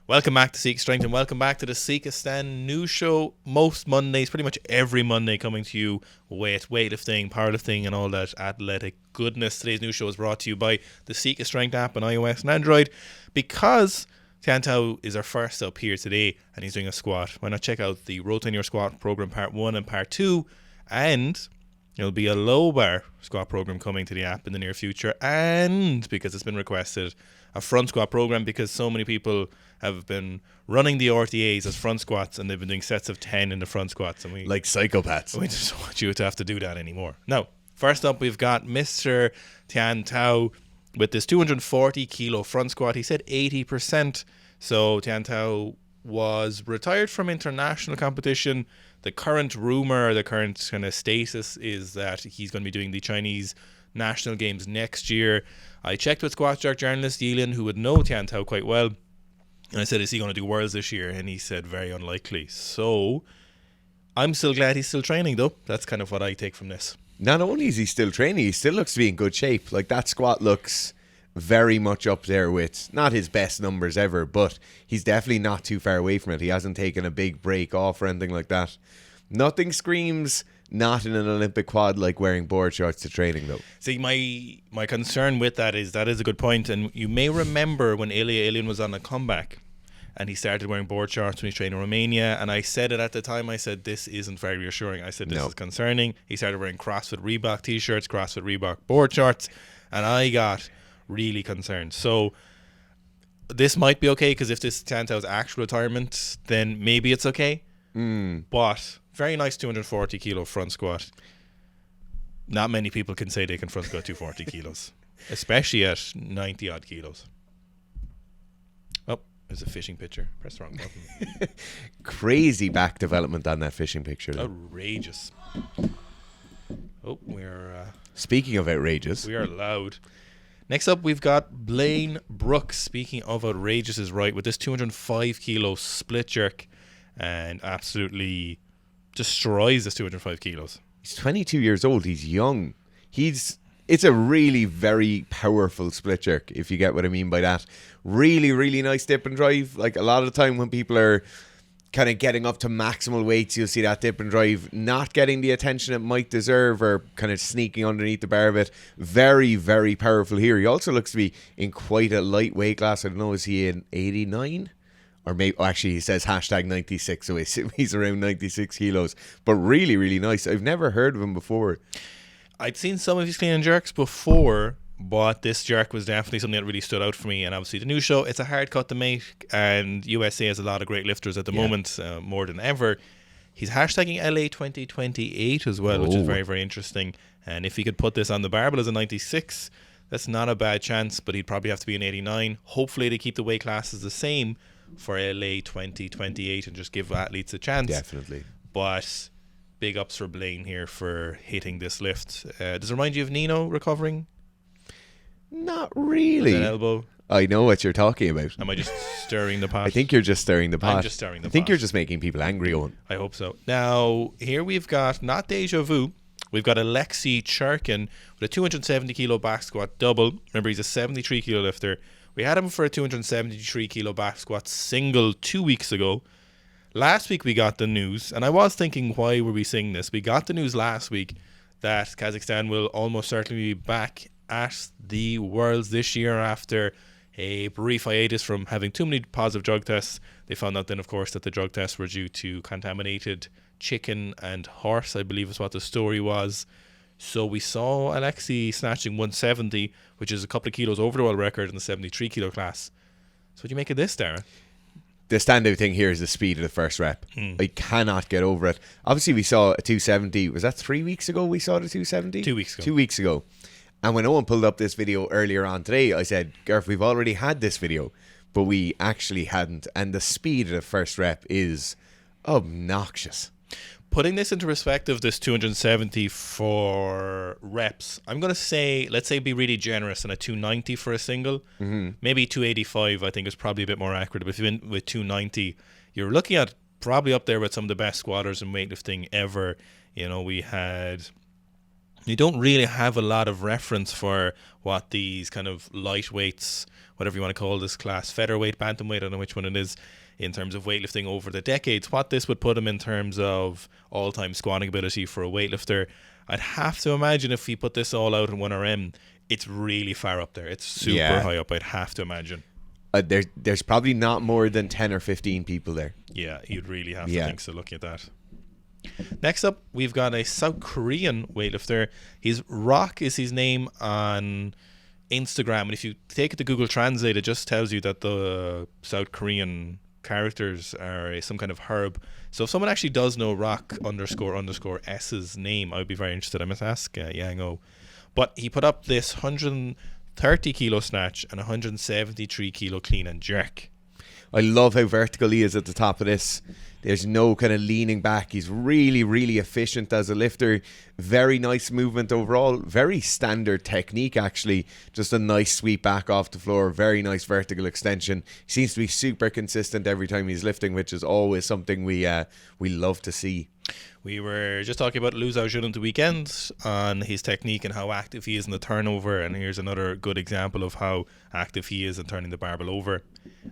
Welcome back to Sika Strength and welcome back to the Sika Stand news show. Most Mondays, pretty much every Monday, coming to you with weightlifting, powerlifting and all that athletic goodness. Today's news show is brought to you by the Sika Strength app on iOS and Android. Because Tian Toa is our first up here today and he's doing a squat, why not check out the Rotate Your Squat program part 1 and part 2, and there'll be a low bar squat program coming to the app in the near future, and because it's been requested, a front squat program, because so many people have been running the RTAs as front squats and they've been doing sets of 10 in the front squats, and we like psychopaths. We just don't want you to have to do that anymore. Now, first up, we've got Mr. Tian Toa with this 240 kilo front squat. He said 80%. So Tian Toa was retired from international competition. The current rumor, the current kind of status is that he's going to be doing the Chinese national games next year. I checked with Squat Jerk journalist Yilin, who would know Tian Toa quite well, and I said, is he going to do Worlds this year? And he said, very unlikely. So I'm still glad he's still training, though. That's kind of what I take from this. Not only is he still training, he still looks to be in good shape. Like, that squat looks very much up there with not his best numbers ever, but he's definitely not too far away from it. He hasn't taken a big break off or anything like that. Nothing screams not in an Olympic quad like wearing board shorts to training, though. See, my concern with that is a good point, and you may remember when Ilya was on a comeback and he started wearing board shorts when he trained in Romania, and I said it at the time, I said this isn't very reassuring. I said this is concerning. He started wearing CrossFit Reebok t-shirts, CrossFit Reebok board shorts, and I got really concerned. So this might be okay, because if this is Tian Toa's actual retirement, then maybe it's okay. But very nice 240 kilo front squat. Not many people can say they can front squat 240 kilos, especially at 90 odd kilos. Oh, there's a fishing picture. Press the wrong button. Crazy back development on that fishing picture, though. Outrageous. Oh, we're speaking of outrageous, we are loud. Next up, we've got Blaine Brooks. Speaking of outrageous is right, with this 205 kilo split jerk, and absolutely destroys this 205 kilos. He's 22 years old. He's young. It's a really very powerful split jerk, if you get what I mean by that. Really, really nice dip and drive. Like, a lot of the time when people are kind of getting up to maximal weights, you'll see that dip and drive not getting the attention it might deserve, or kind of sneaking underneath the bar a bit. Very, very powerful here. He also looks to be in quite a light weight class. I don't know, is he in 89? Or maybe, actually, he says hashtag 96, so he's around 96 kilos. But really, really nice. I've never heard of him before. I'd seen some of his clean and jerks before, but this jerk was definitely something that really stood out for me. And obviously, the new show, it's a hard cut to make, and USA has a lot of great lifters at the moment, more than ever. He's hashtagging LA 2028 as well, which is very, very interesting. And if he could put this on the barbell as a 96, that's not a bad chance, but he'd probably have to be an 89. Hopefully, they keep the weight classes the same for LA 2028 and just give athletes a chance. Definitely. But big ups for Blaine here for hitting this lift. Does it remind you of Nino recovering? Not really. With an elbow? I know what you're talking about. Am I just stirring the pot? I think you're just stirring the pot. I'm just stirring the pot. I think you're just making people angry, Owen. I hope so. Now, here we've got, not deja vu, we've got Alexei Churkin with a 270 kilo back squat double. Remember, he's a 73 kilo lifter. We had him for a 273 kilo back squat single 2 weeks ago. Last week we got the news, and I was thinking, why were we seeing this? We got the news last week that Kazakhstan will almost certainly be back at the Worlds this year after a brief hiatus from having too many positive drug tests. They found out then, of course, that the drug tests were due to contaminated chicken and horse, I believe is what the story was. So we saw Alexei snatching 170, which is a couple of kilos over the world record in the 73 kilo class. So what do you make of this, Darren? The standout thing here is the speed of the first rep. I cannot get over it. Obviously, we saw a 270. Was that 3 weeks ago we saw the 270? 2 weeks ago. 2 weeks ago. And when Owen pulled up this video earlier on today, I said, Gareth, we've already had this video, but we actually hadn't. And the speed of the first rep is obnoxious. Putting this into perspective, this 270 for reps, I'm going to say, let's say be really generous, and a 290 for a single. Maybe 285 I think is probably a bit more accurate. But if you're in with 290, you're looking at probably up there with some of the best squatters in weightlifting ever. You know, we had You don't really have a lot of reference for what these kind of lightweights, whatever you want to call this class, featherweight, bantamweight, I don't know which one it is, in terms of weightlifting over the decades. What this would put him in terms of all-time squatting ability for a weightlifter, I'd have to imagine if he put this all out in 1RM, it's really far up there. It's super high up, I'd have to imagine. There's probably not more than 10 or 15 people there. Yeah, you'd really have to think so, looking at that. Next up, we've got a South Korean weightlifter. Rock is his name on Instagram, and if you take it to Google Translate, it just tells you that the South Korean characters are some kind of herb. So if someone actually does know Rock _ S's name, I would be very interested. I must ask Yang O. But he put up this 130 kilo snatch and 173 kilo clean and jerk. I love how vertical he is at the top of this. There's no kind of leaning back. He's really, really efficient as a lifter. Very nice movement overall. Very standard technique, actually. Just a nice sweep back off the floor. Very nice vertical extension. He seems to be super consistent every time he's lifting, which is always something we love to see. We were just talking about Liu Xiaojun the weekend on his technique and how active he is in the turnover, and here's another good example of how active he is in turning the barbell over.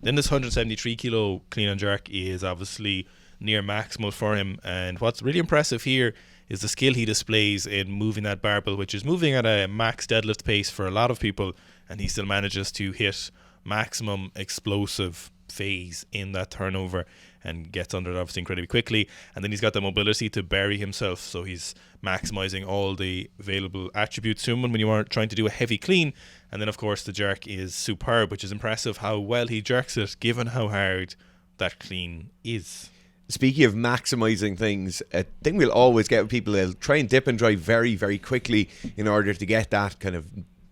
Then this 173 kilo clean and jerk is obviously near maximal for him, and what's really impressive here is the skill he displays in moving that barbell, which is moving at a max deadlift pace for a lot of people, and he still manages to hit maximum explosive phase in that turnover and gets under it obviously incredibly quickly. And then he's got the mobility to bury himself, so he's maximizing all the available attributes to him when you are trying to do a heavy clean. And then of course the jerk is superb, which is impressive how well he jerks it given how hard that clean is. Speaking of maximizing things, a thing we'll always get with people, they'll try and dip and drive very, very quickly in order to get that kind of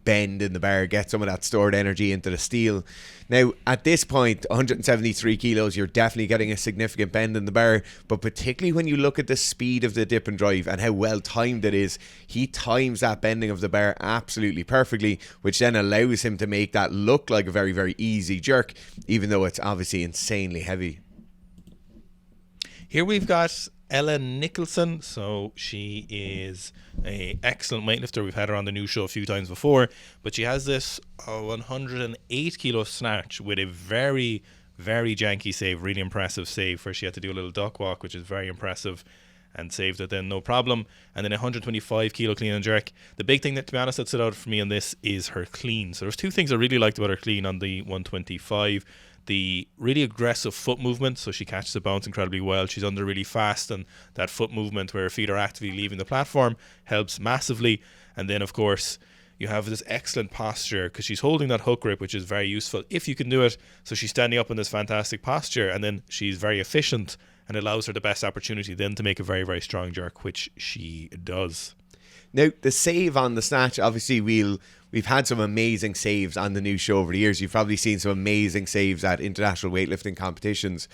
bend in the bar, get some of that stored energy into the steel. Now, at this point, 173 kilos, you're definitely getting a significant bend in the bar, but particularly when you look at the speed of the dip and drive and how well timed it is, he times that bending of the bar absolutely perfectly, which then allows him to make that look like a very, very easy jerk, even though it's obviously insanely heavy. Here we've got Ella Nickelson. So she is an excellent weightlifter. We've had her on the new show a few times before, but she has this 108 kilo snatch with a very, very janky save, really impressive save, where she had to do a little duck walk, which is very impressive, and saved it then no problem. And then 125 kilo clean and jerk. The big thing that, to be honest, that stood out for me on this is her clean. So there's two things I really liked about her clean on the 125. The really aggressive foot movement, so she catches the bounce incredibly well. She's under really fast, and that foot movement where her feet are actively leaving the platform helps massively. And then of course you have this excellent posture because she's holding that hook grip, which is very useful if you can do it. So she's standing up in this fantastic posture, and then she's very efficient, and allows her the best opportunity then to make a very, very strong jerk, which she does. Now, the save on the snatch, obviously we've had some amazing saves on the new show over the years. You've probably seen some amazing saves at international weightlifting competitions.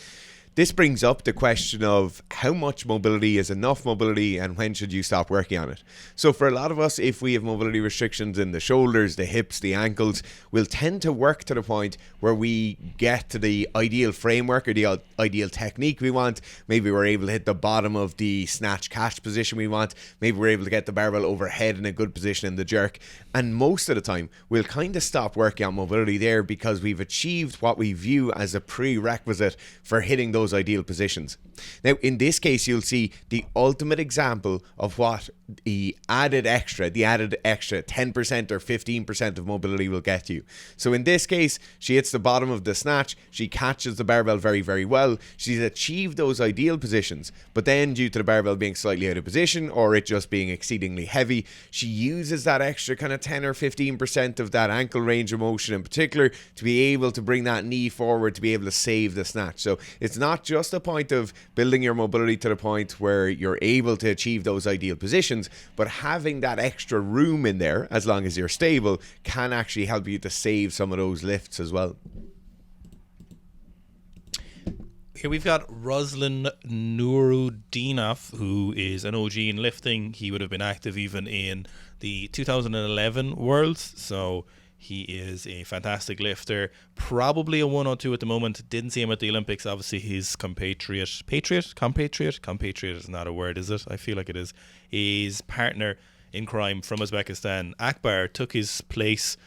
This brings up the question of how much mobility is enough mobility and when should you stop working on it. So for a lot of us, if we have mobility restrictions in the shoulders, the hips, the ankles, we'll tend to work to the point where we get to the ideal framework or the ideal technique we want. Maybe we're able to hit the bottom of the snatch catch position we want. Maybe we're able to get the barbell overhead in a good position in the jerk. And most of the time, we'll kind of stop working on mobility there because we've achieved what we view as a prerequisite for hitting those ideal positions. Now, in this case, you'll see the ultimate example of what the added extra 10% or 15% of mobility will get you. So in this case, she hits the bottom of the snatch, she catches the barbell very, very well, she's achieved those ideal positions, but then due to the barbell being slightly out of position or it just being exceedingly heavy, she uses that extra kind of 10 or 15% of that ankle range of motion in particular to be able to bring that knee forward to be able to save the snatch. So it's not just a point of building your mobility to the point where you're able to achieve those ideal positions, but having that extra room in there, as long as you're stable, can actually help you to save some of those lifts as well. Here we've got Ruslan Nuridinov, who is an OG in lifting. He would have been active even in the 2011 Worlds, so he is a fantastic lifter, probably a 102 at the moment. Didn't see him at the Olympics. Obviously, his compatriot is not a word, is it? I feel like it is. His partner in crime from Uzbekistan. Akbar took his place,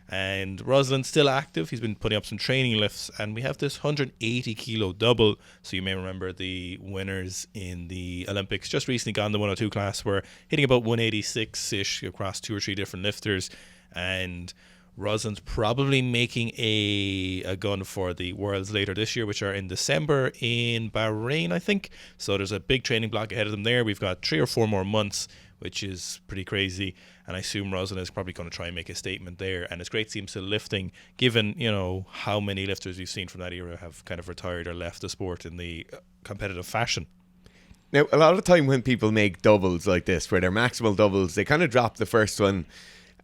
and Ruslan's still active. He's been putting up some training lifts, and we have this 180 kilo double. So you may remember the winners in the Olympics just recently gone, the 102 class, were hitting about 186-ish across 2 or 3 different lifters, and Ruslan's probably making a gun for the Worlds later this year, which are in December in Bahrain, I think. So there's a big training block ahead of them there. We've got 3 or 4 more months, which is pretty crazy. And I assume Ruslan is probably going to try and make a statement there. And it's great to see him still lifting, given, you know, how many lifters we've seen from that era have kind of retired or left the sport in the competitive fashion. Now, a lot of the time when people make doubles like this, where they're maximal doubles, they kind of drop the first one,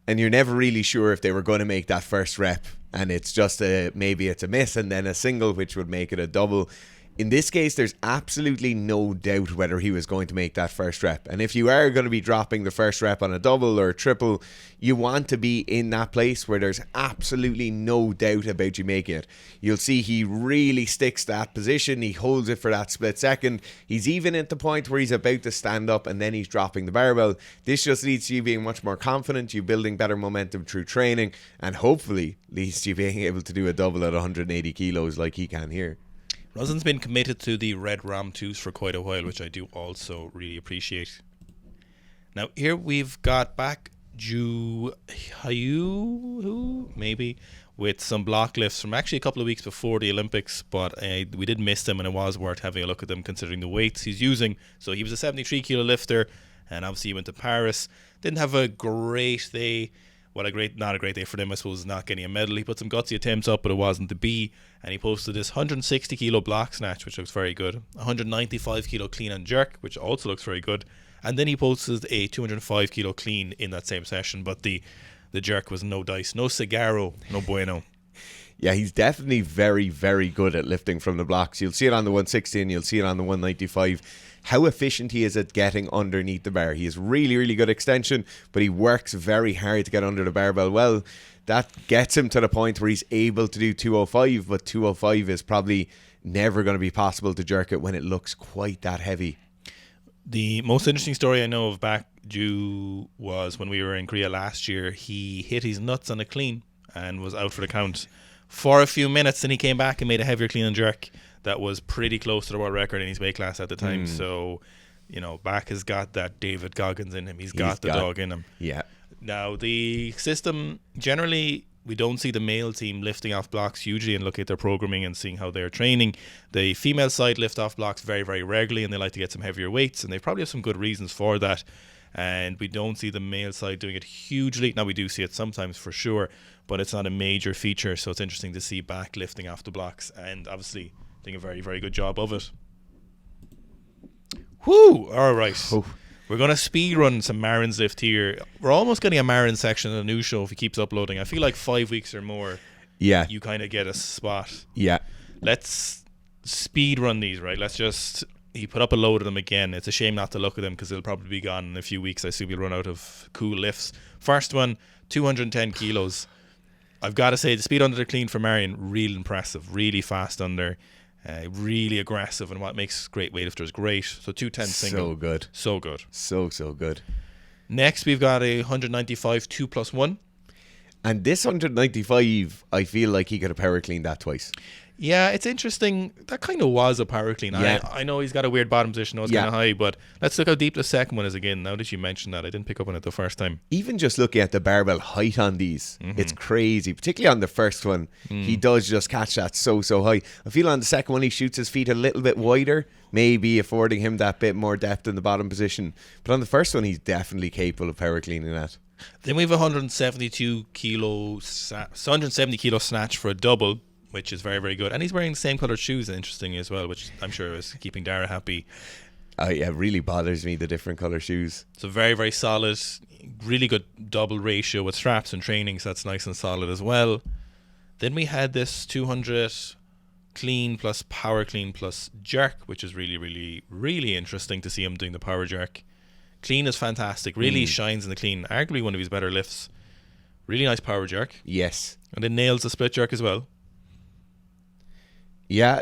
and you're never really sure if they were going to make that first rep, and it's just maybe it's a miss and then a single, which would make it a double. In this case, there's absolutely no doubt whether he was going to make that first rep. And if you are going to be dropping the first rep on a double or a triple, you want to be in that place where there's absolutely no doubt about you making it. You'll see he really sticks to that position. He holds it for that split second. He's even at the point where he's about to stand up and then he's dropping the barbell. This just leads to you being much more confident, you building better momentum through training, and hopefully leads to you being able to do a double at 180 kilos like he can here. Ruslan's been committed to the red Ram 2s for quite a while, which I do also really appreciate. Now here we've got Bak Ju Hyun, maybe, with some block lifts from actually a couple of weeks before the Olympics, but we did miss them, and it was worth having a look at them considering the weights he's using. So he was a 73 kilo lifter, and obviously he went to Paris. Didn't have a great day. Well, not a great day for him, I suppose, not getting a medal. He put some gutsy attempts up, but it wasn't the B. And he posted this 160 kilo block snatch, which looks very good. 195 kilo clean and jerk, which also looks very good. And then he posted a 205 kilo clean in that same session, but the jerk was no dice, no cigarro, no bueno. Yeah, he's definitely very, very good at lifting from the blocks. You'll see it on the 160 and you'll see it on the 195. How efficient he is at getting underneath the bar. He has really, really good extension, but he works very hard to get under the barbell well. That gets him to the point where he's able to do 205, but 205 is probably never going to be possible to jerk it when it looks quite that heavy. The most interesting story I know of Bak Ju was when we were in Korea last year. He hit his nuts on a clean and was out for the count for a few minutes, and he came back and made a heavier clean and jerk that was pretty close to the world record in his weight class at the time. So, you know, Bak has got that David Goggins in him. He's got the dog in him. Yeah. Now, the system, generally, we don't see the male team lifting off blocks hugely and look at their programming and seeing how they're training. The female side lift off blocks very, very regularly, and they like to get some heavier weights, and they probably have some good reasons for that. And we don't see the male side doing it hugely. Now, we do see it sometimes for sure, but it's not a major feature, so it's interesting to see Bak lifting off the blocks, and obviously doing a very, very good job of it. Whoo! All right. Oh. We're going to speed run some Marin's lift here. We're almost getting a Marin section in the new show if he keeps uploading. I feel like 5 weeks or more, yeah, you kind of get a spot. Yeah. Let's speed run these, right? He put up a load of them again. It's a shame not to look at them because they'll probably be gone in a few weeks. I assume we'll run out of cool lifts. First one, 210 kilos. I've got to say, the speed under the clean for Marin, real impressive, really fast under, really aggressive, and what makes great weightlifters great. So 210 single. So good. So good. So good. Next, we've got a 195 2+1. And this 195, I feel like he could have power cleaned that twice. Yeah, it's interesting. That kind of was a power clean. Yeah. I know he's got a weird bottom position. I know it's kind of high, but let's look how deep the second one is again. Now that you mentioned that, I didn't pick up on it the first time. Even just looking at the barbell height on these, it's crazy. Particularly on the first one, he does just catch that so high. I feel on the second one, he shoots his feet a little bit wider, maybe affording him that bit more depth in the bottom position. But on the first one, he's definitely capable of power cleaning that. Then we have a 170 kilo snatch for a double, which is very, very good. And he's wearing the same coloured shoes, interesting as well, which I'm sure is keeping Dara happy. It really bothers me, the different colour shoes. So very, very solid, really good double ratio with straps and training, so that's nice and solid as well. Then we had this 200 clean plus power clean plus jerk, which is really, really, really interesting to see him doing the power jerk. Clean is fantastic, really shines in the clean, arguably one of his better lifts. Really nice power jerk. Yes. And then nails the split jerk as well. Yeah,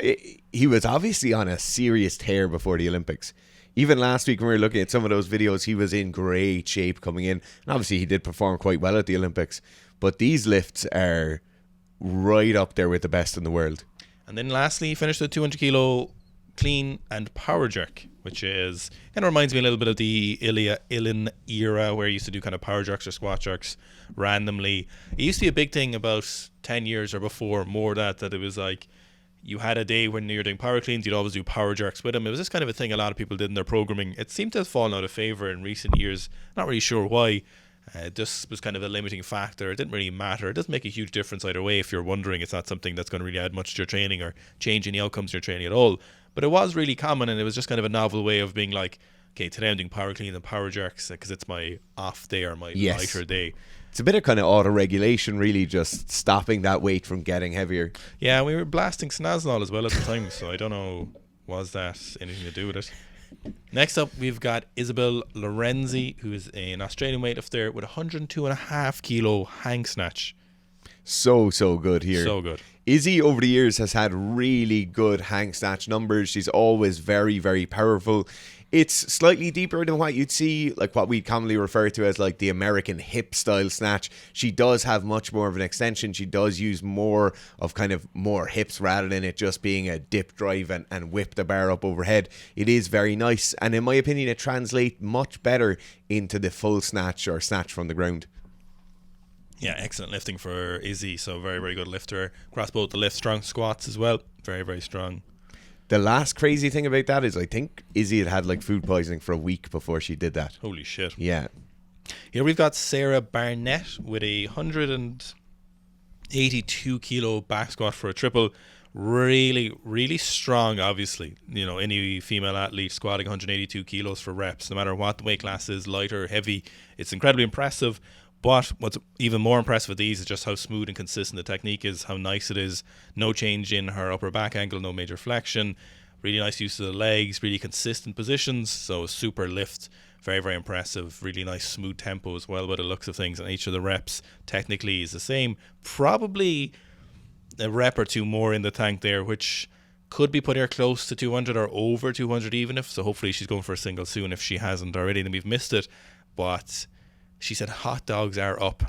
he was obviously on a serious tear before the Olympics. Even last week when we were looking at some of those videos, he was in great shape coming in. And obviously he did perform quite well at the Olympics. But these lifts are right up there with the best in the world. And then lastly, he finished with 200 kilo clean and power jerk, which is kind of reminds me a little bit of the Ilin era, where he used to do kind of power jerks or squat jerks randomly. It used to be a big thing about 10 years or before, more that it was like you had a day when you're doing power cleans, you'd always do power jerks with them. It was this kind of a thing a lot of people did in their programming. It seemed to have fallen out of favor in recent years. Not really sure why. This was kind of a limiting factor. It didn't really matter. It doesn't make a huge difference either way. If you're wondering, it's not something that's going to really add much to your training or change any outcomes in your training at all. But it was really common, and it was just kind of a novel way of being like, okay, today I'm doing power cleans and power jerks because it's my off day or my lighter day. It's a bit of kind of auto-regulation, really, just stopping that weight from getting heavier. Yeah, we were blasting Snaznol as well at the time, so I don't know, was that anything to do with it? Next up, we've got Izzylorenzi, who is an Australian weightlifter with 102.5 kilo hang snatch. So good here. So good. Izzy over the years has had really good hang snatch numbers. She's always very, very powerful. It's slightly deeper than what you'd see, like what we commonly refer to as like the American hip style snatch. She does have much more of an extension. She does use more of kind of more hips rather than it just being a dip drive and whip the bar up overhead. It is very nice. And in my opinion, it translates much better into the full snatch or snatch from the ground. Yeah, excellent lifting for Izzy. So very, very good lifter. Across both the lift, strong squats as well. Very, very strong. The last crazy thing about that is I think Izzy had like food poisoning for a week before she did that. Holy shit. Yeah. Here we've got Sarah Barnett with a 182 kilo back squat for a triple. Really, really strong, obviously. You know, any female athlete squatting 182 kilos for reps, no matter what the weight class is, light or heavy, it's incredibly impressive. But what's even more impressive with these is just how smooth and consistent the technique is, how nice it is. No change in her upper back angle, no major flexion. Really nice use of the legs, really consistent positions. So super lift, very, very impressive. Really nice smooth tempo as well by the looks of things. And each of the reps technically is the same. Probably a rep or two more in the tank there, which could be putting her close to 200 or over 200 even if. So hopefully she's going for a single soon. If she hasn't already, then we've missed it. But she said hot dogs are up.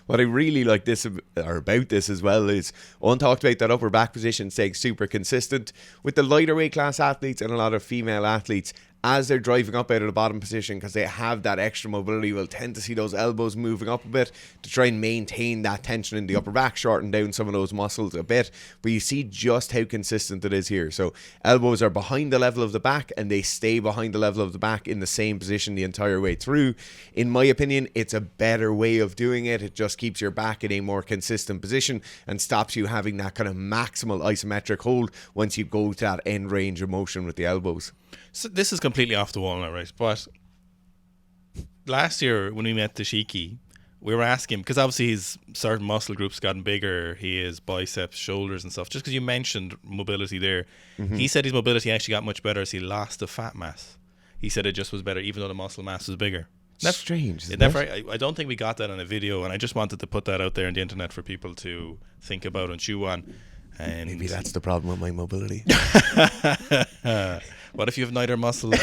What I really like this or about this as well is Owen talked about that upper back position staying super consistent with the lighter weight class athletes and a lot of female athletes. As they're driving up out of the bottom position because they have that extra mobility, we'll tend to see those elbows moving up a bit to try and maintain that tension in the upper back, shorten down some of those muscles a bit. But you see just how consistent it is here. So elbows are behind the level of the back and they stay behind the level of the back in the same position the entire way through. In my opinion, it's a better way of doing it. It just keeps your back in a more consistent position and stops you having that kind of maximal isometric hold once you go to that end range of motion with the elbows. So this is completely off the wall now, right? But last year when we met Tashiki, we were asking, because obviously his certain muscle groups gotten bigger, his biceps, shoulders and stuff, just because you mentioned mobility there. Mm-hmm. He said his mobility actually got much better as he lost the fat mass. He said it just was better even though the muscle mass was bigger. That's strange. I don't think we got that on a video, and I just wanted to put that out there on the internet for people to think about and chew on. And maybe that's the problem with my mobility. What if you have neither muscle nor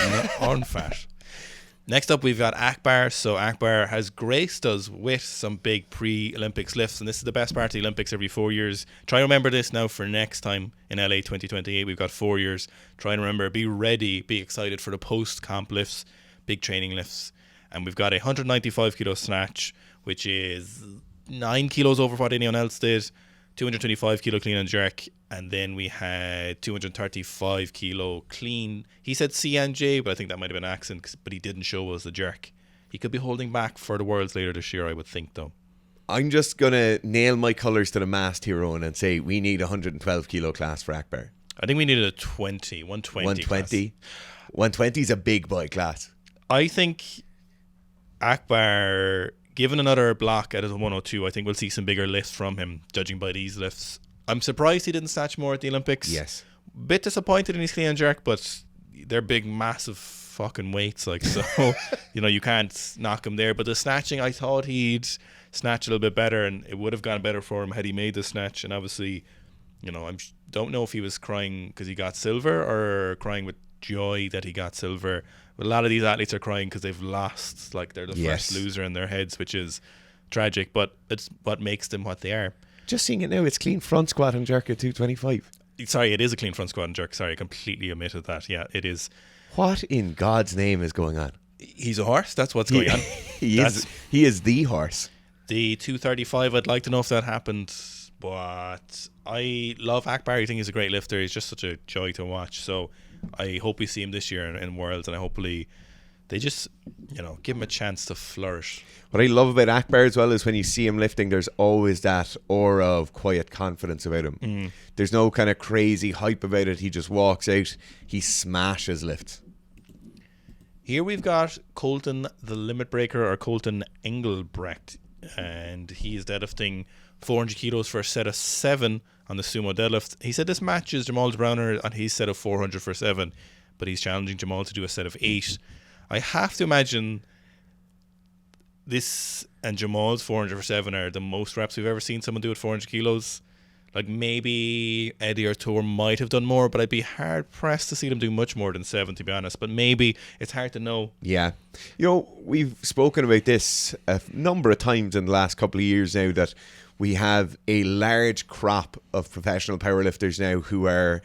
fat? Next up, we've got Akbar. So Akbar has graced us with some big pre-Olympics lifts, and this is the best part of the Olympics every 4 years. Try and remember this now for next time in LA 2028. We've got 4 years. Try and remember, be ready, be excited for the post-comp lifts, big training lifts. And we've got a 195 kilo snatch, which is 9 kilos over what anyone else did. 225 kilo clean and jerk, and then we had 235 kilo clean. He said C and J, but I think that might have been an accent, but he didn't show us the jerk. He could be holding back for the Worlds later this year, I would think, though. I'm just going to nail my colours to the mast here, Owen, and say we need a 112 kilo class for Akbar. I think we needed a 120 120? 120 is a big boy class. I think Akbar, given another block at a 102, I think we'll see some bigger lifts from him, judging by these lifts. I'm surprised he didn't snatch more at the Olympics. Yes. Bit disappointed in his clean and jerk, but they're big, massive fucking weights, like, so you can't knock him there. But the snatching, I thought he'd snatch a little bit better, and it would have gone better for him had he made the snatch. And obviously, I don't know if he was crying because he got silver or crying with joy that he got silver. But a lot of these athletes are crying because they've lost, like they're the first loser in their heads, which is tragic, but it's what makes them what they are. Just seeing it now, it's clean front squat and jerk at 225. Sorry, it is a clean front squat and jerk. Sorry, I completely omitted that. Yeah, it is. What in God's name is going on? He's a horse. That's what's going on. He is the horse. The 235, I'd like to know if that happened, but I love Akbar. I think he's a great lifter. He's just such a joy to watch. So I hope we see him this year in Worlds, and hopefully they just, give him a chance to flourish. What I love about Akbar as well is when you see him lifting, there's always that aura of quiet confidence about him. There's no kind of crazy hype about it. He just walks out, he smashes lifts. Here we've got Colton the Limit Breaker, or Colton Engelbrecht, and he is deadlifting 400 kilos for a set of 7 on the sumo deadlift. He said this matches Jamal's Browner on his set of 400 for 7, but he's challenging Jamal to do a set of 8. I have to imagine this and Jamal's 400 for 7 are the most reps we've ever seen someone do at 400 kilos. Like maybe Eddie or Tor might have done more, but I'd be hard pressed to see them do much more than 7, to be honest. But maybe it's hard to know. Yeah. We've spoken about this a number of times in the last couple of years now, that we have a large crop of professional powerlifters now who are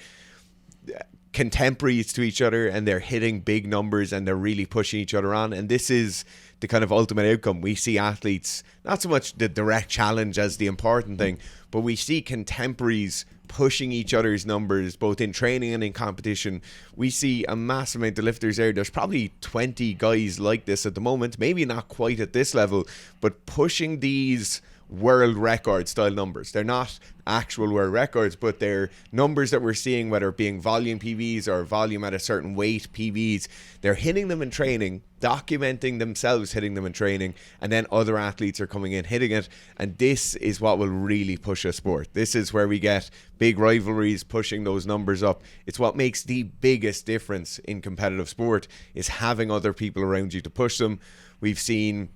contemporaries to each other, and they're hitting big numbers and they're really pushing each other on. And this is the kind of ultimate outcome. We see athletes, not so much the direct challenge as the important thing, but we see contemporaries pushing each other's numbers both in training and in competition. We see a massive amount of lifters there. There's probably 20 guys like this at the moment, maybe not quite at this level, but pushing these world record style numbers. They're not actual world records, but they're numbers that we're seeing, whether it being volume PBs or volume at a certain weight PBs. They're hitting them in training, documenting themselves hitting them in training, and then other athletes are coming in hitting it. And this is what will really push a sport. This is where we get big rivalries, pushing those numbers up. It's what makes the biggest difference in competitive sport, is having other people around you to push them. We've seen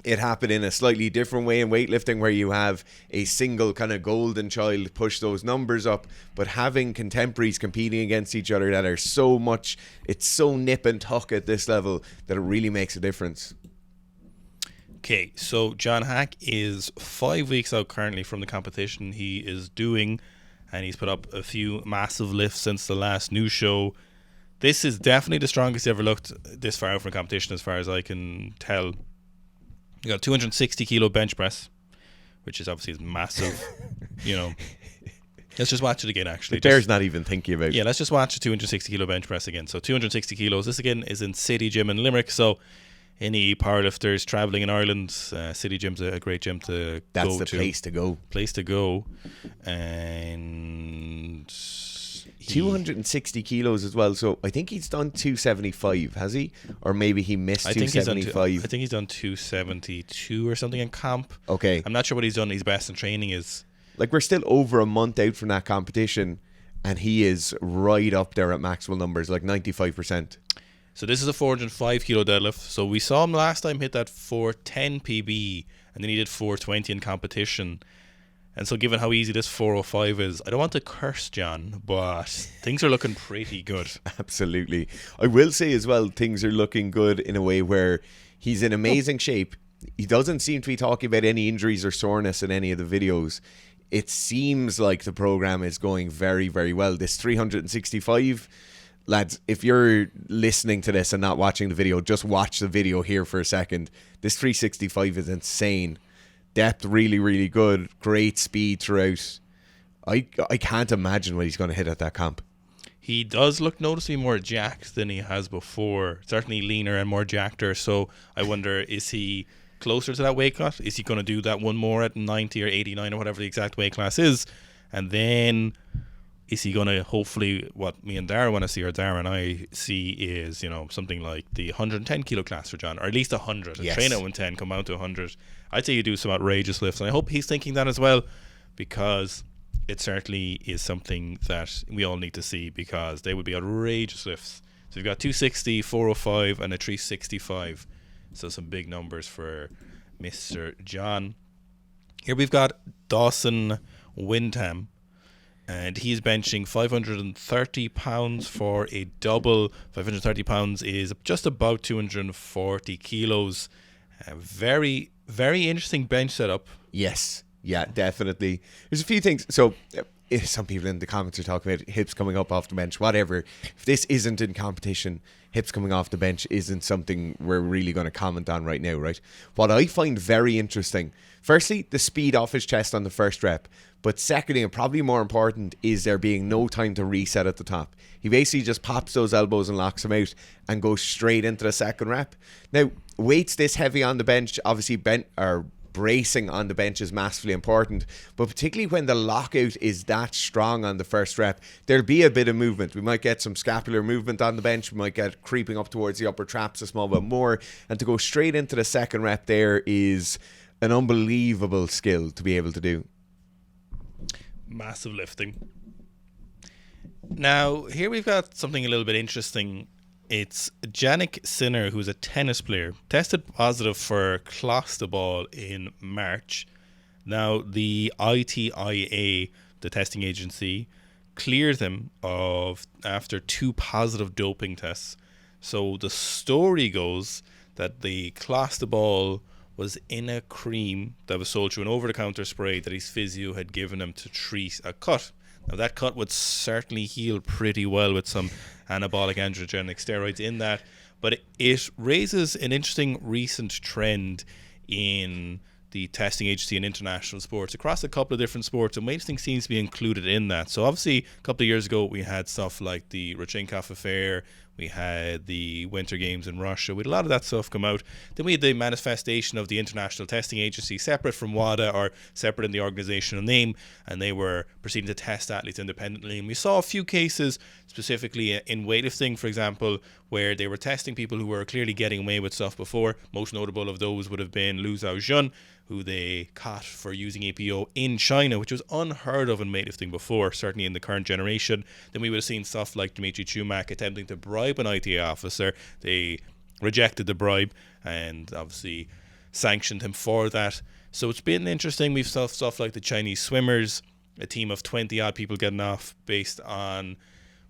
it happen in a slightly different way in weightlifting, where you have a single kind of golden child push those numbers up, but having contemporaries competing against each other that are so much, it's so nip and tuck at this level that it really makes a difference. Okay, so John Hack is 5 weeks out currently from the competition he is doing, and he's put up a few massive lifts since the last news show. This is definitely the strongest he ever looked this far out from the competition, as far as I can tell. You got 260 kilo bench press, which is obviously massive. Let's just watch it again, actually. There's not even thinking about it. Yeah, let's just watch the 260 kilo bench press again. So 260 kilos. This again is in City Gym in Limerick. So any powerlifters traveling in Ireland, City Gym's a great gym to go to. That's the place to go. Place to go. And 260 kilos as well. So I think he's done 275, has he? Or maybe he missed 275. I think he's done 272 or something in comp. Okay. I'm not sure what he's done his best in training is. Like, we're still over a month out from that competition, and he is right up there at maximal numbers, like 95%. So this is a 405 kilo deadlift. So we saw him last time hit that 410 PB, and then he did 420 in competition. And so given how easy this 405 is, I don't want to curse John, but things are looking pretty good. Absolutely. I will say as well, things are looking good in a way where he's in amazing shape. He doesn't seem to be talking about any injuries or soreness in any of the videos. It seems like the program is going very, very well. This 365, lads, if you're listening to this and not watching the video, just watch the video here for a second. This 365 is insane. Depth really, really good. Great speed throughout. I can't imagine what he's going to hit at that comp. He does look noticeably more jacked than he has before. Certainly leaner and more jackeder. So I wonder, is he closer to that weight cut? Is he going to do that one more at 90 or 89 or whatever the exact weight class is? And then is he going to, hopefully, what me and Dara want to see, or Dara and I see, is, something like the 110 kilo class for John, or at least 100. Yes. Train at 110, come out to 100. I'd say you do some outrageous lifts, and I hope he's thinking that as well, because it certainly is something that we all need to see, because they would be outrageous lifts. So you've got 260, 405, and a 365. So some big numbers for Mr. John. Here we've got Dawson Wintan. and he's benching 530 pounds for a double. 530 pounds is just about 240 kilos. Very, very interesting bench setup. Yes. Yeah, definitely. There's a few things. So some people in the comments are talking about hips coming up off the bench, whatever. If this isn't in competition, hips coming off the bench isn't something we're really going to comment on right now, right? What I find very interesting, firstly, the speed off his chest on the first rep. But secondly, and probably more important, is there being no time to reset at the top. He basically just pops those elbows and locks them out and goes straight into the second rep. Now, weights this heavy on the bench, obviously bracing on the bench is massively important, but particularly when the lockout is that strong on the first rep, there'll be a bit of movement. We might get some scapular movement on the bench, we might get creeping up towards the upper traps a small bit more, and to go straight into the second rep there is an unbelievable skill to be able to do. Massive lifting. Now, here we've got something a little bit interesting. It's Jannik Sinner, who's a tennis player, tested positive for clostebol in March. Now, the ITIA, the testing agency, cleared him after 2 positive doping tests. So the story goes that the clostebol was in a cream that was sold through an over-the-counter spray that his physio had given him to treat a cut. Now, that cut would certainly heal pretty well with some anabolic androgenic steroids in that, but it raises an interesting recent trend in the testing agency in international sports across a couple of different sports, and weightlifting seems to be included in that. So obviously a couple of years ago we had stuff like the Rodchenkov affair, we had the Winter Games in Russia, we had a lot of that stuff come out. Then we had the manifestation of the International Testing Agency, separate from WADA or separate in the organizational name, and they were proceeding to test athletes independently. And we saw a few cases, specifically in weightlifting, for example, where they were testing people who were clearly getting away with stuff before. Most notable of those would have been Liu Xiaojun, who they caught for using APO in China, which was unheard of in weightlifting before, certainly in the current generation. Then we would have seen stuff like Dmitry Chumak attempting to bribe an ITA officer. They rejected the bribe and obviously sanctioned him for that. So it's been interesting. We've saw stuff like the Chinese swimmers, a team of 20 odd people getting off based on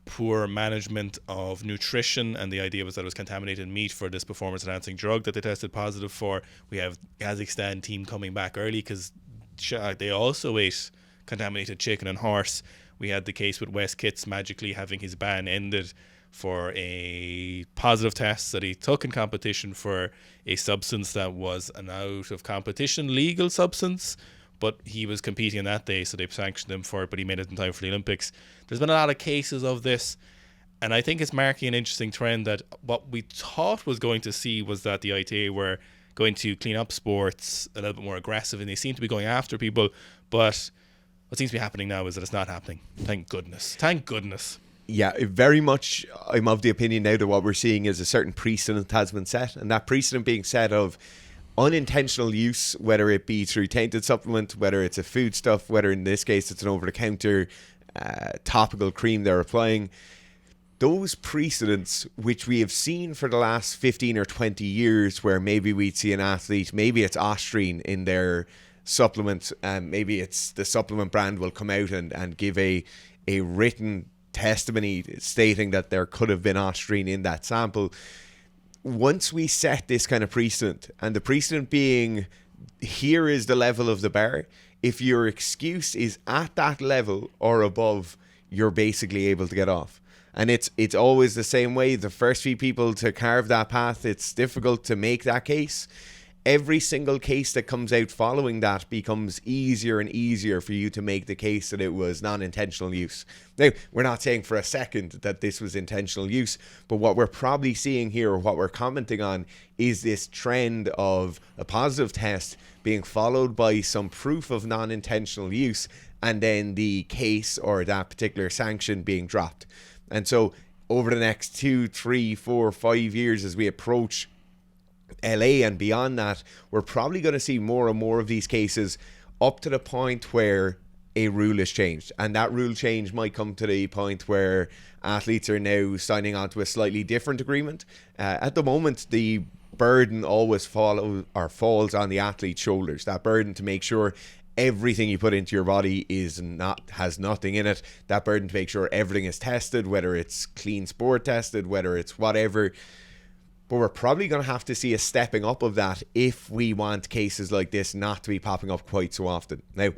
poor management of nutrition, and the idea was that it was contaminated meat for this performance enhancing drug that they tested positive for. We have Kazakhstan team coming back early because they also ate contaminated chicken and horse. We had the case with Wes Kitts magically having his ban ended for a positive test that he took in competition for a substance that was an out of competition legal substance, but he was competing that day, so they sanctioned him for it, but he made it in time for the Olympics. There's been a lot of cases of this, and I think it's marking an interesting trend that what we thought was going to see was that the ITA were going to clean up sports a little bit more aggressive, and they seem to be going after people, but what seems to be happening now is that it's not happening. Thank goodness. Thank goodness. Yeah, very much I'm of the opinion now that what we're seeing is a certain precedent has been set, and that precedent being set of unintentional use, whether it be through tainted supplement, whether it's a food stuff, whether in this case it's an over-the-counter topical cream they're applying. Those precedents, which we have seen for the last 15 or 20 years, where maybe we'd see an athlete, maybe it's Ostrine in their supplement, and maybe it's the supplement brand will come out and give a written testimony stating that there could have been Ostrine in that sample. Once we set this kind of precedent, and the precedent being here is the level of the bar, if your excuse is at that level or above, you're basically able to get off. And it's always the same way. The first few people to carve that path, it's difficult to make that case. Every single case that comes out following that becomes easier and easier for you to make the case that it was non-intentional use. Now, we're not saying for a second that this was intentional use, but what we're probably seeing here, or what we're commenting on, is this trend of a positive test being followed by some proof of non-intentional use, and then the case or that particular sanction being dropped. And so over the next 2, 3, 4, 5 years, as we approach LA and beyond that, we're probably going to see more and more of these cases, up to the point where a rule is changed. And that rule change might come to the point where athletes are now signing on to a slightly different agreement. At the moment, the burden always falls on the athlete's shoulders. That burden to make sure everything you put into your body has nothing in it. That burden to make sure everything is tested, whether it's clean sport tested, whether it's whatever. But we're probably going to have to see a stepping up of that if we want cases like this not to be popping up quite so often. Now,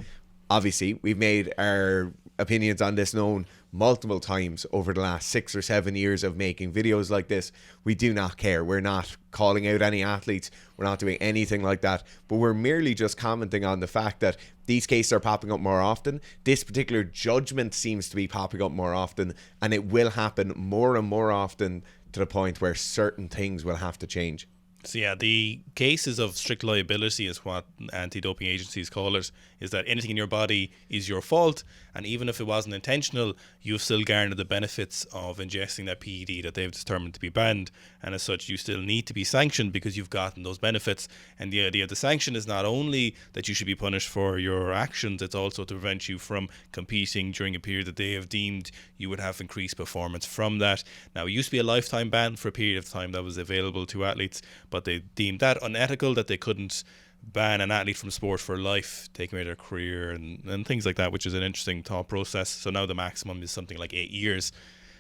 obviously, we've made our opinions on this known multiple times over the last 6 or 7 years of making videos like this. We do not care. We're not calling out any athletes. We're not doing anything like that. But we're merely just commenting on the fact that these cases are popping up more often. This particular judgment seems to be popping up more often, and it will happen more and more often to the point where certain things will have to change. So yeah, the cases of strict liability is what anti-doping agencies call it, is that anything in your body is your fault, and even if it wasn't intentional, you've still garnered the benefits of ingesting that PED that they've determined to be banned, and as such you still need to be sanctioned because you've gotten those benefits. And the idea of the sanction is not only that you should be punished for your actions, it's also to prevent you from competing during a period that they have deemed you would have increased performance from that. Now, it used to be a lifetime ban for a period of time that was available to athletes, but they deemed that unethical, that they couldn't ban an athlete from sport for life, take away their career and things like that, which is an interesting thought process. So now the maximum is something like 8 years.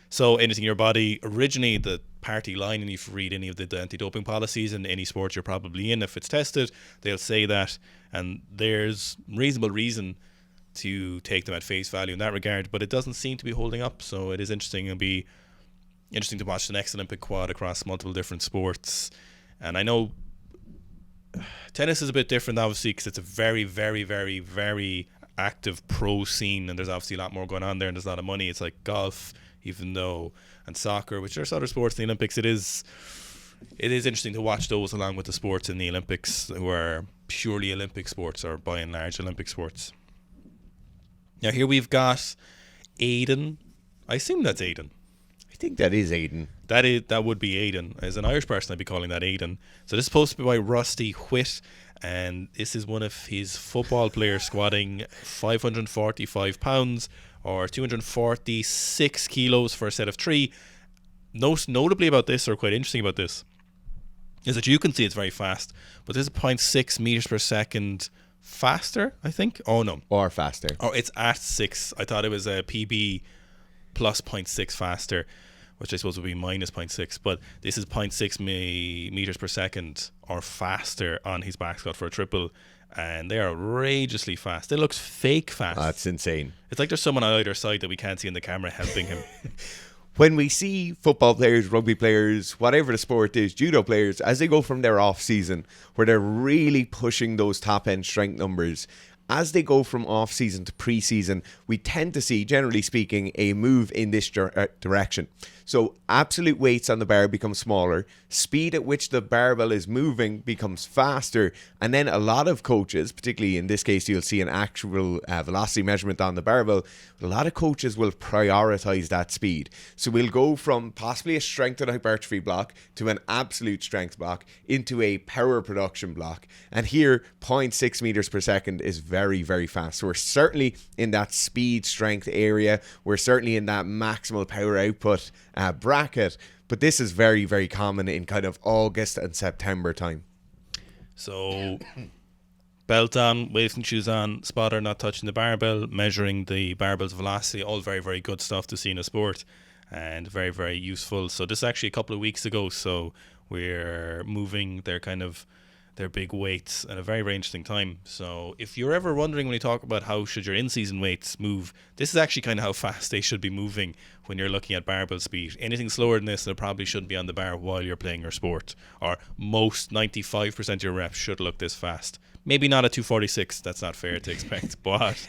So anything in your body, originally the party line, and if you read any of the anti-doping policies in any sport you're probably in, if it's tested, they'll say that, and there's reasonable reason to take them at face value in that regard, but it doesn't seem to be holding up. So it is interesting. It'll be interesting to watch the next Olympic quad across multiple different sports. And I know tennis is a bit different, obviously, because it's a very, very, very, very active pro scene, and there's obviously a lot more going on there, and there's a lot of money. It's like golf, even though, and soccer, which are other sports in the Olympics. It is interesting to watch those along with the sports in the Olympics who are purely Olympic sports, or by and large Olympic sports. Now here we've got Adin. I assume that's Adin. I think that is Adin. That would be Adin. As an Irish person, I'd be calling that Adin. So this is supposed to be by Rusty Whitt, and this is one of his football players squatting 545 pounds or 246 kilos for a set of 3. Notably about this, or quite interesting about this, is that you can see it's very fast, but this is 0.6 meters per second faster, I think. Oh no, or faster. Oh, it's at 6. I thought it was a PB plus 0.6 faster, which I suppose would be minus 0.6, but this is 0.6 meters per second or faster on his back squat for a triple, and they are outrageously fast. It looks fake fast. That's insane. It's like there's someone on either side that we can't see in the camera helping him. When we see football players, rugby players, whatever the sport is, judo players, as they go from their off season, where they're really pushing those top end strength numbers, as they go from off season to pre-season, we tend to see, generally speaking, a move in this direction. So absolute weights on the bar become smaller, speed at which the barbell is moving becomes faster, and then a lot of coaches, particularly in this case you'll see an actual velocity measurement on the barbell, a lot of coaches will prioritize that speed. So we'll go from possibly a strength and hypertrophy block to an absolute strength block into a power production block, and here 0.6 meters per second is very, very fast. So we're certainly in that speed strength area, we're certainly in that maximal power output bracket, but this is very, very common in kind of August and September time. So belt on, weightlifting shoes on, spotter not touching the barbell, measuring the barbell's velocity, all very, very good stuff to see in a sport, and very, very useful. So this is actually a couple of weeks ago, so we're moving their big weights at a very, very interesting time. So if you're ever wondering when you talk about how should your in-season weights move, this is actually kind of how fast they should be moving when you're looking at barbell speed. Anything slower than this, they probably shouldn't be on the bar while you're playing your sport, or most 95% of your reps should look this fast. Maybe not at 246, that's not fair to expect, but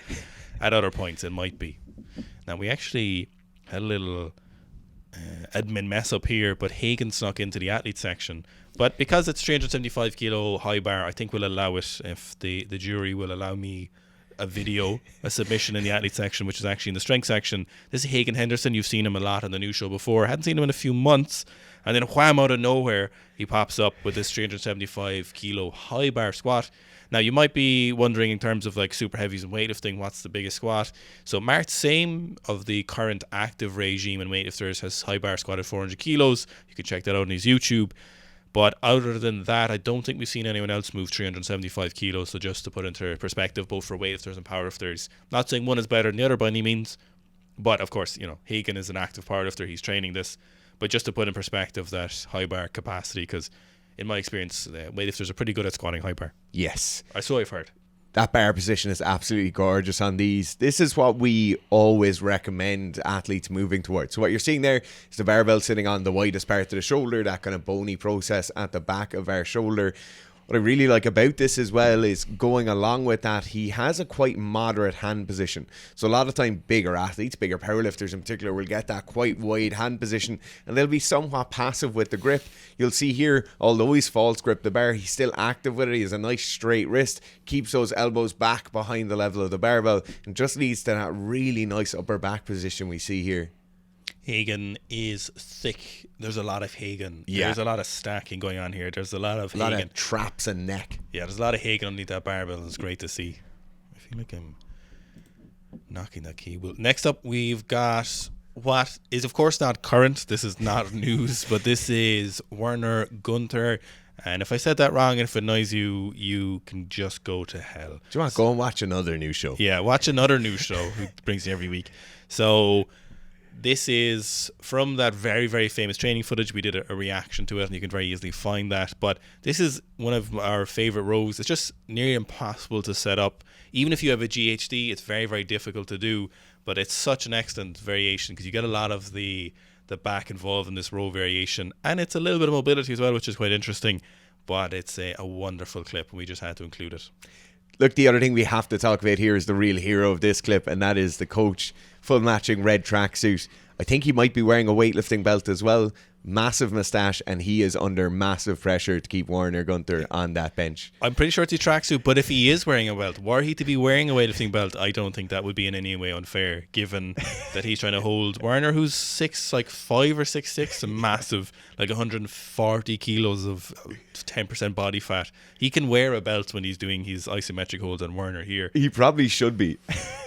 at other points it might be. Now we actually had a little admin mess up here, but Hagen snuck into the athlete section. But because it's 375 kilo high bar, I think we'll allow it if the jury will allow me a video, a submission in the athlete section, which is actually in the strength section. This is Hagen Henderson. You've seen him a lot on the news show before. I hadn't seen him in a few months. And then wham, out of nowhere, he pops up with this 375 kilo high bar squat. Now, you might be wondering in terms of like super heavies and weightlifting, what's the biggest squat? So Mart Same of the current active regime in weightlifters has high bar squatted 400 kilos. You can check that out on his YouTube. But other than that, I don't think we've seen anyone else move 375 kilos. So just to put into perspective, both for weightlifters and powerlifters, not saying one is better than the other by any means, but of course, Hagen is an active powerlifter. He's training this. But just to put in perspective that high bar capacity, because in my experience, weightlifters are pretty good at squatting high bar. Yes. So I've heard. That bar position is absolutely gorgeous on these. This is what we always recommend athletes moving towards. So what you're seeing there is the barbell sitting on the widest part of the shoulder, that kind of bony process at the back of our shoulder. What I really like about this as well is going along with that, he has a quite moderate hand position. So a lot of time bigger athletes, bigger powerlifters in particular, will get that quite wide hand position and they'll be somewhat passive with the grip. You'll see here, although he's false grip the bar, he's still active with it. He has a nice straight wrist, keeps those elbows back behind the level of the barbell, and just leads to that really nice upper back position we see here. Hagen is thick. There's a lot of Hagen. Yeah. There's a lot of stacking going on here. There's a lot of Hagen. A lot of traps and neck. Yeah, there's a lot of Hagen underneath that barbell. It's great to see. I feel like I'm knocking that key. Well, next up, we've got what is, of course, not current. This is not news, but this is Werner Gunther. And if I said that wrong and if it annoys you, you can just go to hell. Do you want to go and watch another new show? Yeah, watch another new show who brings you every week. So this is from that very, very famous training footage. We did a reaction to it, and you can very easily find that. But this is one of our favorite rows. It's just nearly impossible to set up. Even if you have a GHD, it's very, very difficult to do. But it's such an excellent variation because you get a lot of the back involved in this row variation. And it's a little bit of mobility as well, which is quite interesting. But it's a wonderful clip, and we just had to include it. Look, the other thing we have to talk about here is the real hero of this clip, and that is the coach. Full matching red tracksuit. I think he might be wearing a weightlifting belt as well. Massive moustache, and he is under massive pressure to keep Werner Gunther on that bench. I'm pretty sure it's a tracksuit, but if he is wearing a belt, were he to be wearing a weightlifting belt, I don't think that would be in any way unfair, given that he's trying to hold Werner, who's 5 or 6'6", massive, like 140 kilos of 10% body fat. He can wear a belt when he's doing his isometric holds on Werner here. He probably should be.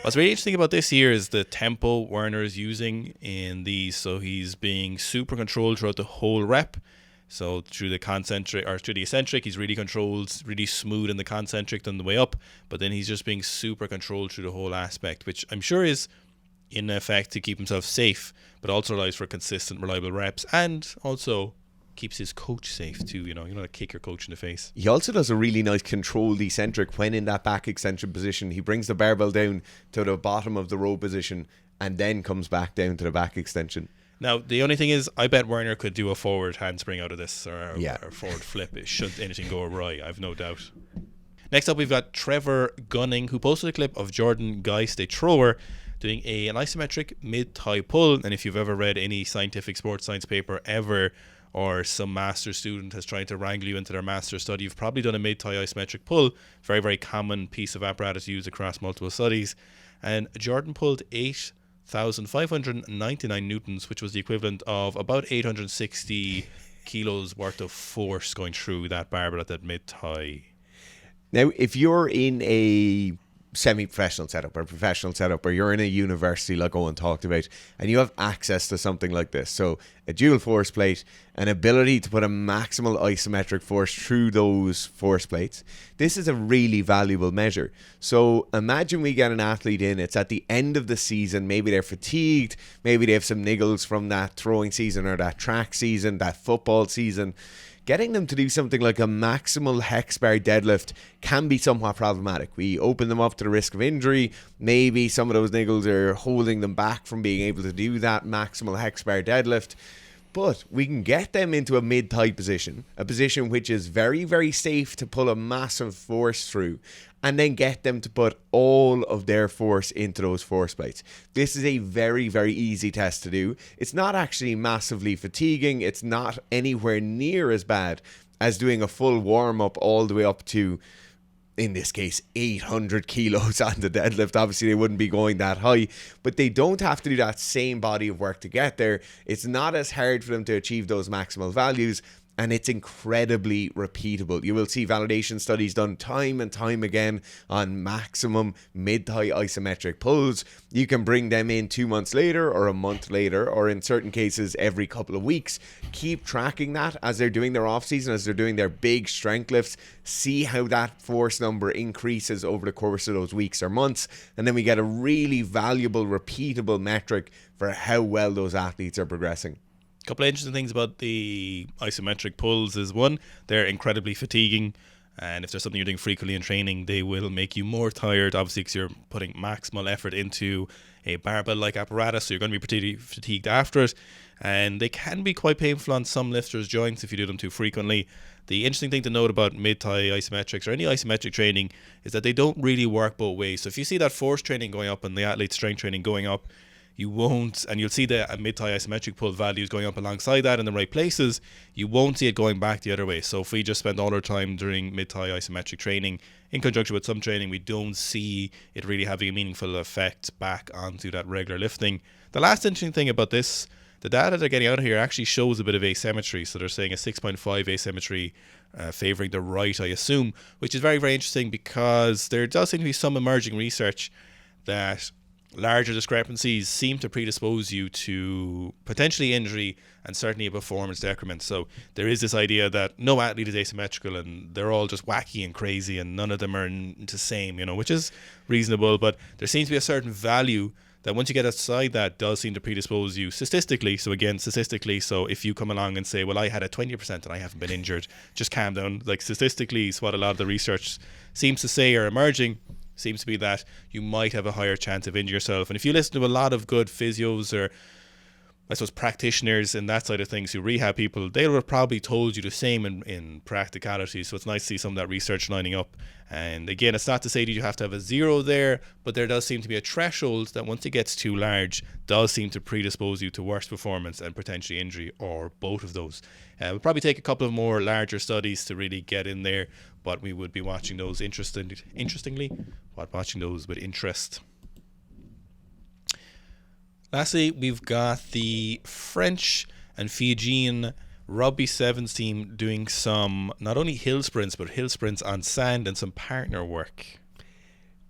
What's really interesting about this here is the tempo Werner is using in these. So he's being super controlled throughout the whole rep. So through the concentric or through the eccentric, he's really controlled, really smooth in the concentric on the way up. But then he's just being super controlled through the whole aspect, which I'm sure is in effect to keep himself safe, but also allows for consistent, reliable reps, and also keeps his coach safe too. You know, to kick your coach in the face. He also does a really nice controlled eccentric when in that back extension position. He brings the barbell down to the bottom of the row position and then comes back down to the back extension. Now, the only thing is, I bet Werner could do a forward handspring out of this, or a forward flip. It should anything go awry, I've no doubt. Next up, we've got Trevor Gunning, who posted a clip of Jordon Giest, a thrower, doing an isometric mid-thigh pull. And if you've ever read any scientific sports science paper ever, or some master's student has tried to wrangle you into their master's study, you've probably done a mid-thigh isometric pull. Very, very common piece of apparatus used across multiple studies. And Jordon pulled 8,599 newtons, which was the equivalent of about 860 kilos worth of force going through that barbell at that mid-thigh. Now, if you're in a semi-professional setup or professional setup, or you're in a university like Owen talked about, and you have access to something like this, so a dual force plate, an ability to put a maximal isometric force through those force plates, this is a really valuable measure. So imagine we get an athlete in, it's at the end of the season, maybe they're fatigued, maybe they have some niggles from that throwing season or that track season, that football season. Getting them to do something like a maximal HIGHBAR deadlift can be somewhat problematic. We open them up to the risk of injury. Maybe some of those niggles are holding them back from being able to do that maximal HIGHBAR deadlift. But we can get them into a mid-thigh position, a position which is very, very safe to pull a massive force through, and then get them to put all of their force into those force plates. This is a very, very easy test to do. It's not actually massively fatiguing. It's not anywhere near as bad as doing a full warm-up all the way up to, in this case, 800 kilos on the deadlift. Obviously, they wouldn't be going that high, but they don't have to do that same body of work to get there. It's not as hard for them to achieve those maximal values and it's incredibly repeatable. You will see validation studies done time and time again on maximum mid-thigh isometric pulls. You can bring them in 2 months later or a month later, or in certain cases every couple of weeks. Keep tracking that as they're doing their off-season, as they're doing their big strength lifts. See how that force number increases over the course of those weeks or months, and then we get a really valuable, repeatable metric for how well those athletes are progressing. A couple of interesting things about the isometric pulls is, one, they're incredibly fatiguing, and if there's something you're doing frequently in training, they will make you more tired, obviously, because you're putting maximal effort into a barbell-like apparatus, so you're going to be pretty fatigued after it, and they can be quite painful on some lifters' joints if you do them too frequently. The interesting thing to note about mid-thigh isometrics or any isometric training is that they don't really work both ways. So if you see that force training going up and the athlete's strength training going up, you won't, and you'll see the mid-thigh isometric pull values going up alongside that in the right places. You won't see it going back the other way. So if we just spend all our time during mid-thigh isometric training in conjunction with some training, we don't see it really having a meaningful effect back onto that regular lifting. The last interesting thing about this, the data they're getting out of here actually shows a bit of asymmetry. So they're saying a 6.5 asymmetry favouring the right, I assume, which is very, very interesting, because there does seem to be some emerging research that larger discrepancies seem to predispose you to potentially injury and certainly a performance decrement. So there is this idea that no athlete is asymmetrical and they're all just wacky and crazy and none of them are the same, which is reasonable, but there seems to be a certain value that once you get outside that does seem to predispose you statistically. So again, statistically, so if you come along and say, well, I had a 20% and I haven't been injured, just calm down. Like, statistically is what a lot of the research seems to say are emerging, seems to be that you might have a higher chance of injuring yourself. And if you listen to a lot of good physios or, I suppose, practitioners in that side of things who rehab people, they'll have probably told you the same in practicality. So it's nice to see some of that research lining up. And again, it's not to say that you have to have a zero there, but there does seem to be a threshold that once it gets too large, does seem to predispose you to worse performance and potentially injury, or both of those. We'll probably take a couple of more larger studies to really get in there, but we would be watching those watching those with interest. Lastly, we've got the French and Fijian Rugby Sevens team doing some not only hill sprints, but hill sprints on sand and some partner work.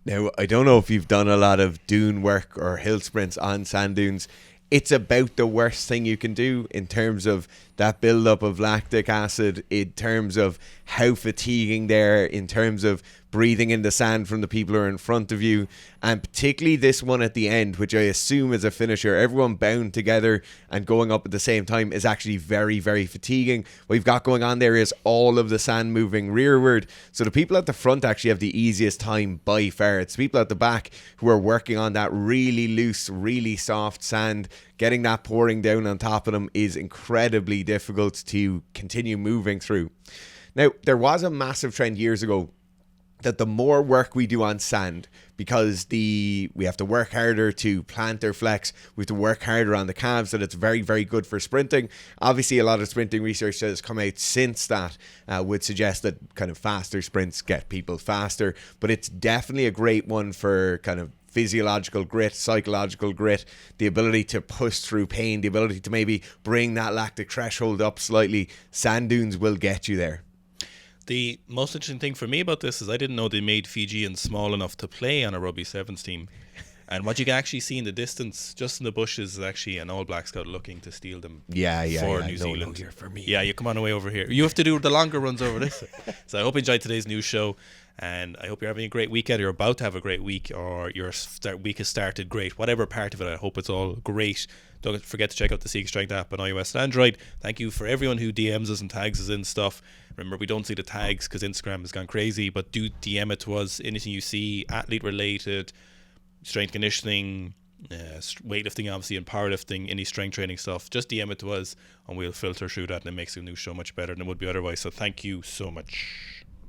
Now, I don't know if you've done a lot of dune work or hill sprints on sand dunes. It's about the worst thing you can do in terms of that buildup of lactic acid, in terms of how fatiguing they're, in terms of breathing in the sand from the people who are in front of you, and particularly this one at the end, which I assume is a finisher. Everyone bound together and going up at the same time is actually very, very fatiguing. What you've got going on there is all of the sand moving rearward, so the people at the front actually have the easiest time by far. It's people at the back who are working on that really loose, really soft sand. Getting that pouring down on top of them is incredibly difficult to continue moving through. Now, there was a massive trend years ago that the more work we do on sand, because we have to work harder to plant or flex, we have to work harder on the calves, that it's very, very good for sprinting. Obviously, a lot of sprinting research that has come out since that would suggest that kind of faster sprints get people faster, but it's definitely a great one for kind of physiological grit, psychological grit, the ability to push through pain, the ability to maybe bring that lactic threshold up slightly. Sand dunes will get you there. The most interesting thing for me about this is I didn't know they made Fijians small enough to play on a Rugby Sevens team. And what you can actually see in the distance, just in the bushes, is actually an All Black Scout looking to steal them for New Zealand. Here for me. Yeah, you come on away over here. You have to do the longer runs over this. So I hope you enjoyed today's news show. And I hope you're having a great weekend. You're about to have a great week, or your week has started great. Whatever part of it, I hope it's all great. Don't forget to check out the Sikastrength app on iOS and Android. Thank you for everyone who DMs us and tags us in stuff. Remember, we don't see the tags because Instagram has gone crazy, but do DM it to us. Anything you see, athlete related, strength conditioning, weightlifting, obviously, and powerlifting, any strength training stuff, just DM it to us and we'll filter through that, and it makes the news show much better than it would be otherwise. So thank you so much.